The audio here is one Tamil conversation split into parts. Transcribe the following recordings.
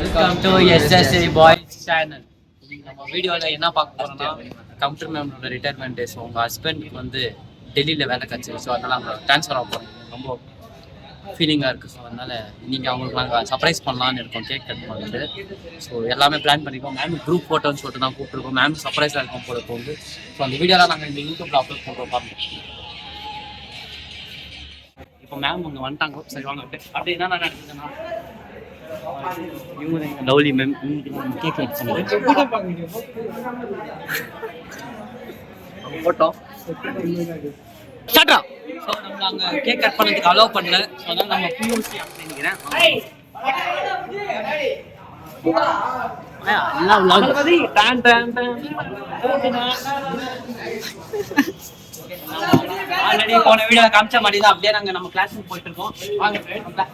Welcome to SSA boys channel. நம்ம வீடியோவில் என்ன பார்க்க போகிறோம்னா கம்ப்யூட்டர் மேமோட ரிட்டையர்மெண்ட் டே. ஸோ உங்கள் ஹஸ்பண்டுக்கு வந்து டெல்லியில் வேலை கிடச்சி, ஸோ அதனால் அவங்க ட்ரான்ஸ்ஃபர் ஆக போகிறோம். ரொம்ப ஃபீலிங்காக இருக்குது. ஸோ அதனால் நீங்கள் அவங்களுக்கு நாங்கள் சர்ப்ரைஸ் பண்ணலான்னு இருக்கோம், கேக் கட் பண்ணிட்டு. ஸோ எல்லாமே பிளான் பண்ணிக்கோம். மேம் குரூப் ஃபோட்டோன்னு சொல்லிட்டு தான் கூப்பிட்டுருக்கோம். மேம் சர்ப்ரைஸாக இருக்கும் போல தோணுது. ஸோ அந்த வீடியோலாம் நாங்கள் இந்த யூடியூப்பில் அப்லோட் பண்ணுறோம், பாருங்கள். இப்போ மேம் ஒன்று வந்துட்டாங்க. சரி வாங்க, அப்படி என்ன நான் நடக்குதுன்னா லவ்லி மேம் கேக் கட் பண்ணுங்க. போட்டோ ஸ்டார்ட்டா. ஸோ நம்ம அங்கே கேக் கட் பண்ணதுக்கு அலோவ் பண்ணல. ஸோ அதனால் நம்ம பியூசி அப்படிங்கிறேன் ஆல்ரெடி போன வீடியோ காமிச்ச மாதிரி தான் அப்படியே நாங்கள் நம்ம கிளாஸுக்கு போயிட்டு இருக்கோம்.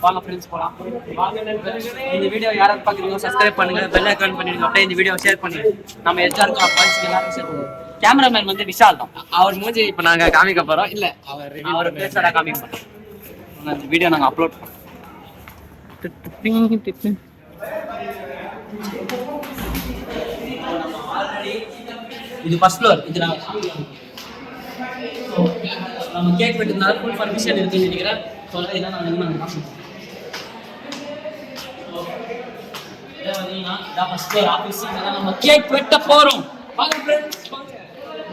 வாங்க ஃப்ரெண்ட்ஸ் போகலாம். இந்த வீடியோ யாராவது பார்க்குறீங்க சப்ஸ்கிரைப் பண்ணுங்க, பெல் ஐக்கான் பண்ணிடுங்க, அப்படியே இந்த வீடியோ ஷேர் பண்ணுங்க. நம்ம எல்லாருக்கும் அப்பாய்ஸ்க்கு எல்லாரும் ஷேர் பண்ணுவோம். கேமராமேன் வந்து விஷால் தான். அவர் மூஞ்சி இப்போ நாங்கள் காமிக்க போகிறோம். இல்லை அவர் பேசுகிறதா காமிக்க மாட்டோம். இந்த வீடியோ நாங்கள் அப்லோட் பண்ணோம். இது ஃபர்ஸ்ட் ஃப்ளோர். இது நம்ம கேக் வெட்டினால ஃபுல் பர்மிஷன் இருக்குன்னு நினைக்கிறேன். சொல்ல என்ன ஃபர்ஸ்ட் ஃப்ளோர் ஆஃபீஸ். நம்ம கேக் வெட்ட போறோம்.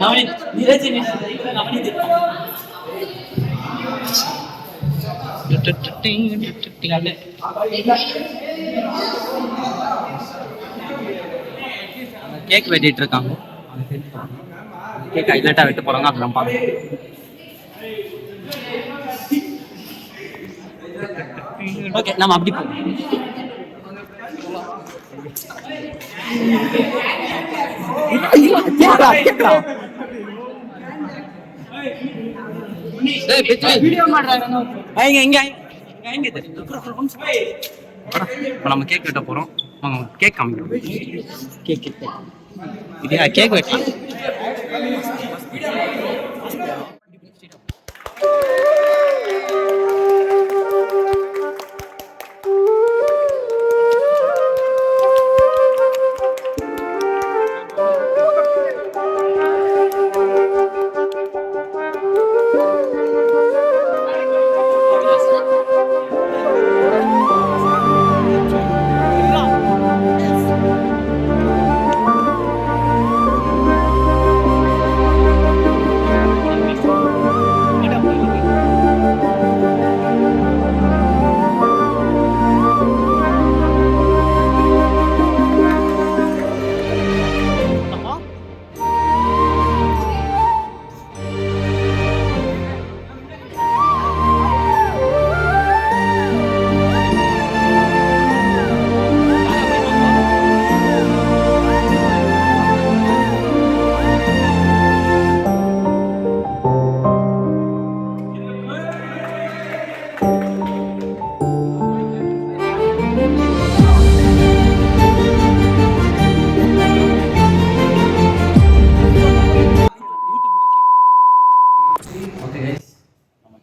நவனீத் நிரஜ் நவனீத் கேக் வெட்டிட்டு இருக்காங்க. கேக் ஹைலைட்டா வெட்ட போறாங்க, அதெல்லாம் பார்க்கலாம். ஓகே, நம்ம அப்படி போவோம். இப்போ நம்ம கேக் வெட்ட போறோம். கேக் காமிக்கிறோம். கேக் இது கேக் வெட்டலாம்.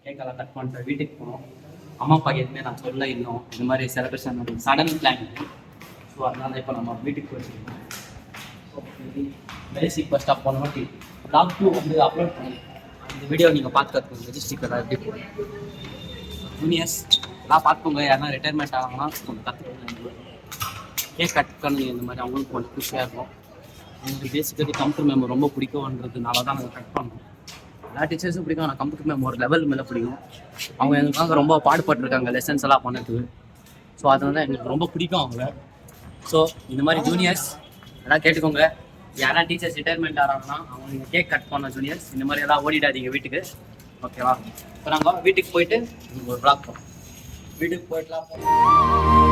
கேக்கெல்லாம் கட் பண்ணிட்டு வீட்டுக்கு போனோம். அம்மா அப்பா எதுவுமே நான் சொல்ல இன்னும் இந்த மாதிரி செலிப்ரேஷன் சடன் பிளான். ஸோ அதனால இப்போ நம்ம வீட்டுக்கு போயிருக்கோம். பேசிக் ஃபர்ஸ்ட் ஆஃப் போன வாட்டி ப்ளாக் 2 வந்து அப்லோட் பண்ணி இந்த வீடியோ நீங்கள் பார்த்து கற்றுக்கோங்க. ரெஜிஸ்ட்ரிக்கெல்லாம் எப்படி போகும் ஜூனியர்ஸ் எல்லாம் பார்த்துக்கோங்க. யாருன்னா ரிட்டையர்மெண்ட் ஆகணும்னா கொஞ்சம் கற்றுக்கோங்க. கேக் கட் பண்ணி இந்த மாதிரி அவங்களுக்கு கொஞ்சம் குஷியாக இருக்கும். எங்களுக்கு பேசிக்கலி கம்ப்யூட்டர் மேம் ரொம்ப பிடிக்கும்ன்றதுனால தான் நாங்கள் கட் பண்ணோம். எல்லா டீச்சர்ஸும் பிடிக்கும், ஆனால் கம்ப்யூட்டர் மேம் ஒரு லெவல் மேலே பிடிக்கும். அவங்க எங்களுக்காக ரொம்ப பாடுபட்டுருக்காங்க லெசன்ஸ் எல்லாம் பண்ணதுக்கு. ஸோ அதனால எங்களுக்கு ரொம்ப பிடிக்கும் அவங்க. ஸோ இந்த மாதிரி ஜூனியர்ஸ் எல்லாம் கேட்டுக்கோங்க. யாரா டீச்சர்ஸ் ரிட்டையர்மெண்ட் ஆகிறாங்கன்னா அவங்க நீங்கள் கேக் கட் பண்ண ஜூனியர்ஸ் இந்த மாதிரி எல்லாம் ஓடிடாதீங்க வீட்டுக்கு, ஓகேவா? இப்போ நாங்கள் வீட்டுக்கு போயிட்டு ஒரு ப்ளாக் போகிறோம். வீட்டுக்கு போயிட்டுலாம்